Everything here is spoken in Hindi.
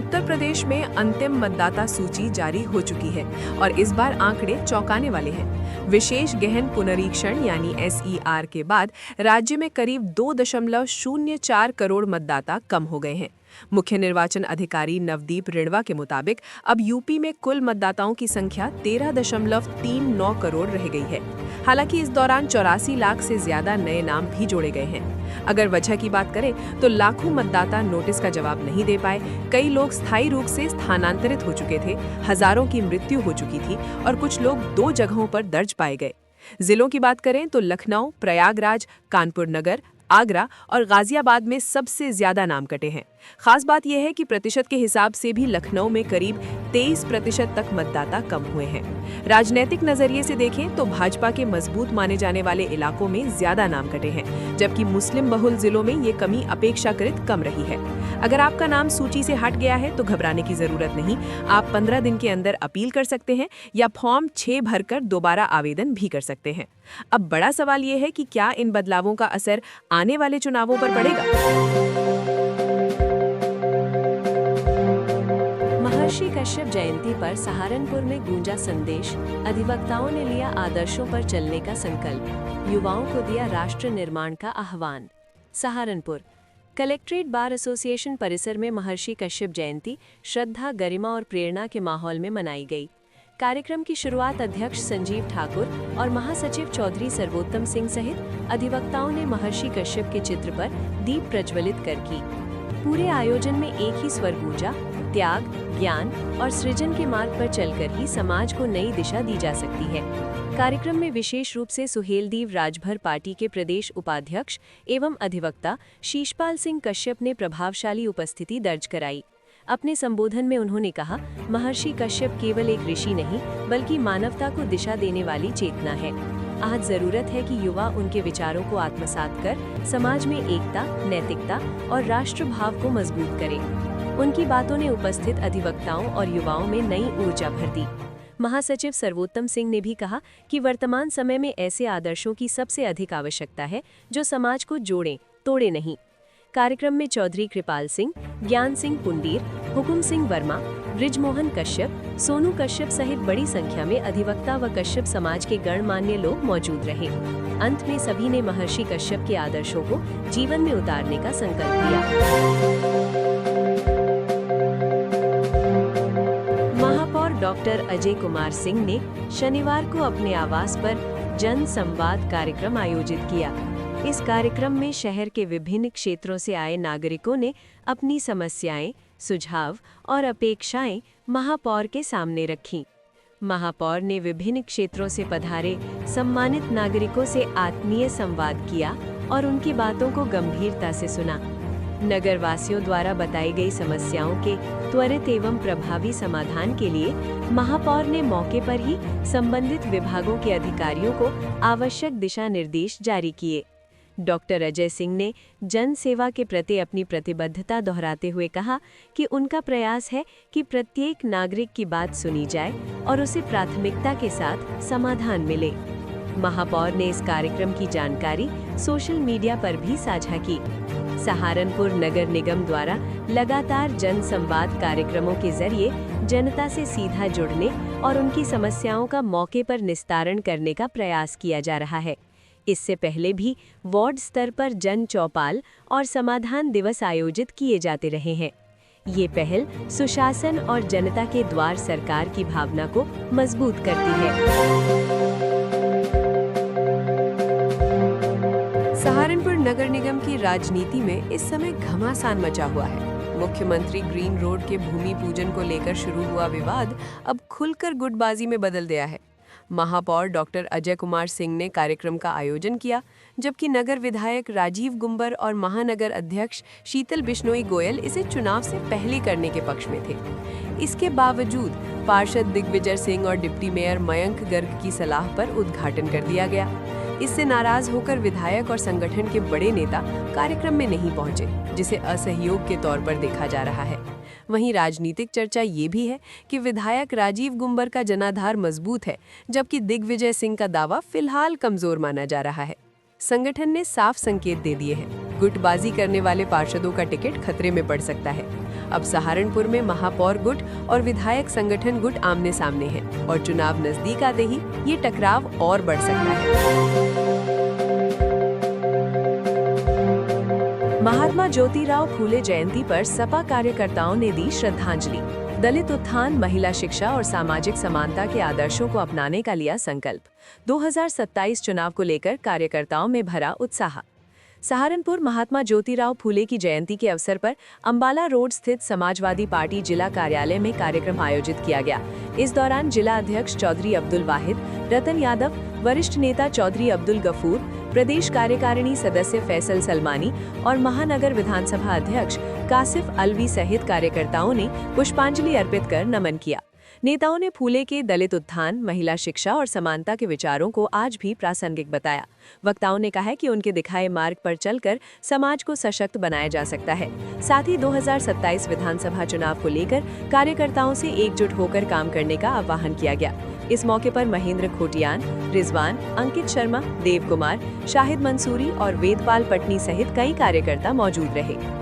उत्तर प्रदेश में अंतिम मतदाता सूची जारी हो चुकी है और इस बार आंकड़े चौंकाने वाले हैं। विशेष गहन पुनरीक्षण यानी SER के बाद राज्य में करीब 2.04 करोड़ मतदाता कम हो गए हैं। मुख्य निर्वाचन अधिकारी नवदीप रिणवा के मुताबिक अब यूपी में कुल मतदाताओं की संख्या 13.39 करोड़ रह गई है। हालांकि इस दौरान 84 लाख से ज्यादा नए नाम भी जोड़े गए हैं। अगर वजह की बात करें तो लाखों मतदाता नोटिस का जवाब नहीं दे पाए, कई लोग स्थायी रूप से स्थानांतरित हो चुके थे, हजारों की मृत्यु हो चुकी थी और कुछ लोग 2 जगहों पर दर्ज पाए गए। जिलों की बात करें तो लखनऊ, प्रयागराज, कानपुर नगर, आगरा और गाजियाबाद में सबसे ज्यादा नाम कटे हैं। खास बात यह है कि प्रतिशत के हिसाब से भी लखनऊ में करीब 23% तक मतदाता कम हुए हैं। राजनीतिक नजरिए से देखें तो भाजपा के मजबूत माने जाने वाले इलाकों में ज्यादा नाम कटे हैं, जबकि मुस्लिम बहुल जिलों में ये कमी अपेक्षाकृत कम रही है। अगर आपका नाम सूची से हट गया है तो घबराने की जरूरत नहीं। आप 15 दिन के अंदर अपील कर सकते हैं या फॉर्म 6 भरकर दोबारा आवेदन भी कर सकते हैं। अब बड़ा सवाल ये है कि क्या इन बदलावों का असर आने वाले चुनावों पर पड़ेगा। महर्षि कश्यप जयंती पर सहारनपुर में गूंजा संदेश, अधिवक्ताओं ने लिया आदर्शों पर चलने का संकल्प, युवाओं को दिया राष्ट्र निर्माण का आह्वान। सहारनपुर कलेक्ट्रेट बार एसोसिएशन परिसर में महर्षि कश्यप जयंती श्रद्धा, गरिमा और प्रेरणा के माहौल में मनाई गई। कार्यक्रम की शुरुआत अध्यक्ष संजीव ठाकुर और महासचिव चौधरी सर्वोत्तम सिंह सहित अधिवक्ताओं ने महर्षि कश्यप के चित्र पर दीप प्रज्वलित कर की। पूरे आयोजन में एक ही स्वर गूंजा, त्याग, ज्ञान और सृजन के मार्ग पर चलकर ही समाज को नई दिशा दी जा सकती है। कार्यक्रम में विशेष रूप से सुहेलदेव राजभर पार्टी के प्रदेश उपाध्यक्ष एवं अधिवक्ता शीशपाल सिंह कश्यप ने प्रभावशाली उपस्थिति दर्ज कराई। अपने संबोधन में उन्होंने कहा, महर्षि कश्यप केवल एक ऋषि नहीं बल्कि मानवता को दिशा देने वाली चेतना है। आज जरूरत है कि युवा उनके विचारों को आत्मसात कर समाज में एकता, नैतिकता और राष्ट्र भाव को मजबूत करें। उनकी बातों ने उपस्थित अधिवक्ताओं और युवाओं में नई ऊर्जा भर दी। महासचिव सर्वोत्तम सिंह ने भी कहा कि वर्तमान समय में ऐसे आदर्शों की सबसे अधिक आवश्यकता है जो समाज को जोड़ें, तोड़े नहीं। कार्यक्रम में चौधरी कृपाल सिंह, ज्ञान सिंह पुंडीर, हुकुम सिंह वर्मा, ब्रिजमोहन कश्यप, सोनू कश्यप सहित बड़ी संख्या में अधिवक्ता व कश्यप समाज के गणमान्य लोग मौजूद रहे। अंत में सभी ने महर्षि कश्यप के आदर्शों को जीवन में उतारने का संकल्प लिया। महापौर डॉक्टर अजय कुमार सिंह ने शनिवार को अपने आवास पर जन संवाद कार्यक्रम आयोजित किया। इस कार्यक्रम में शहर के विभिन्न क्षेत्रों से आए नागरिकों ने अपनी समस्याएं, सुझाव और अपेक्षाएं महापौर के सामने रखीं। महापौर ने विभिन्न क्षेत्रों से पधारे सम्मानित नागरिकों से आत्मीय संवाद किया और उनकी बातों को गंभीरता से सुना। नगर वासियों द्वारा बताई गई समस्याओं के त्वरित एवं प्रभावी समाधान के लिए महापौर ने मौके पर ही संबंधित विभागों के अधिकारियों को आवश्यक दिशा निर्देश जारी किए। डॉक्टर अजय सिंह ने जन सेवा के प्रति अपनी प्रतिबद्धता दोहराते हुए कहा कि उनका प्रयास है कि प्रत्येक नागरिक की बात सुनी जाए और उसे प्राथमिकता के साथ समाधान मिले। महापौर ने इस कार्यक्रम की जानकारी सोशल मीडिया पर भी साझा की। सहारनपुर नगर निगम द्वारा लगातार जन संवाद कार्यक्रमों के जरिए जनता से सीधा जुड़ने और उनकी समस्याओं का मौके पर निस्तारण करने का प्रयास किया जा रहा है। इससे पहले भी वार्ड स्तर पर जन चौपाल और समाधान दिवस आयोजित किए जाते रहे हैं। ये पहल सुशासन और जनता के द्वार सरकार की भावना को मजबूत करती है। सहारनपुर नगर निगम की राजनीति में इस समय घमासान मचा हुआ है। मुख्यमंत्री ग्रीन रोड के भूमि पूजन को लेकर शुरू हुआ विवाद अब खुलकर गुटबाजी में बदल गया है। महापौर डॉक्टर अजय कुमार सिंह ने कार्यक्रम का आयोजन किया, जबकि नगर विधायक राजीव गुंबर और महानगर अध्यक्ष शीतल बिश्नोई गोयल इसे चुनाव से पहले करने के पक्ष में थे। इसके बावजूद पार्षद दिग्विजय सिंह और डिप्टी मेयर मयंक गर्ग की सलाह पर उद्घाटन कर दिया गया। इससे नाराज होकर विधायक और संगठन के बड़े नेता कार्यक्रम में नहीं पहुंचे, जिसे असहयोग के तौर पर देखा जा रहा है। वहीं राजनीतिक चर्चा ये भी है कि विधायक राजीव गुंबर का जनाधार मजबूत है, जबकि दिग्विजय सिंह का दावा फिलहाल कमजोर माना जा रहा है। संगठन ने साफ संकेत दे दिए हैं। गुटबाजी करने वाले पार्षदों का टिकट खतरे में पड़ सकता है। अब सहारनपुर में महापौर गुट और विधायक संगठन गुट आमने सामने हैं और चुनाव नजदीक आते ही ये टकराव और बढ़ सकता है। महात्मा ज्योतिराव फूले जयंती पर सपा कार्यकर्ताओं ने दी श्रद्धांजलि। दलित उत्थान, महिला शिक्षा और सामाजिक समानता के आदर्शों को अपनाने का लिया संकल्प। 2027 चुनाव को लेकर कार्यकर्ताओं में भरा उत्साह। सहारनपुर महात्मा ज्योतिराव फूले की जयंती के अवसर पर अंबाला रोड स्थित समाजवादी पार्टी जिला कार्यालय में कार्यक्रम आयोजित किया गया। इस दौरान जिला अध्यक्ष चौधरी अब्दुल वाहिद, रतन यादव, वरिष्ठ नेता चौधरी अब्दुल गफूर, प्रदेश कार्यकारिणी सदस्य फैसल सलमानी और महानगर विधानसभा अध्यक्ष कासिफ अलवी सहित कार्यकर्ताओं ने पुष्पांजलि अर्पित कर नमन किया। नेताओं ने फूले के दलित उत्थान, महिला शिक्षा और समानता के विचारों को आज भी प्रासंगिक बताया। वक्ताओं ने कहा कि उनके दिखाए मार्ग पर चलकर समाज को सशक्त बनाया जा सकता है। साथ ही 2027 विधानसभा चुनाव को लेकर कार्यकर्ताओं से एकजुट होकर काम करने का आह्वान किया गया। इस मौके पर महेंद्र खोटियान, रिजवान, अंकित शर्मा, देव कुमार, शाहिद मंसूरी और वेदपाल पटनी सहित कई कार्यकर्ता मौजूद रहे।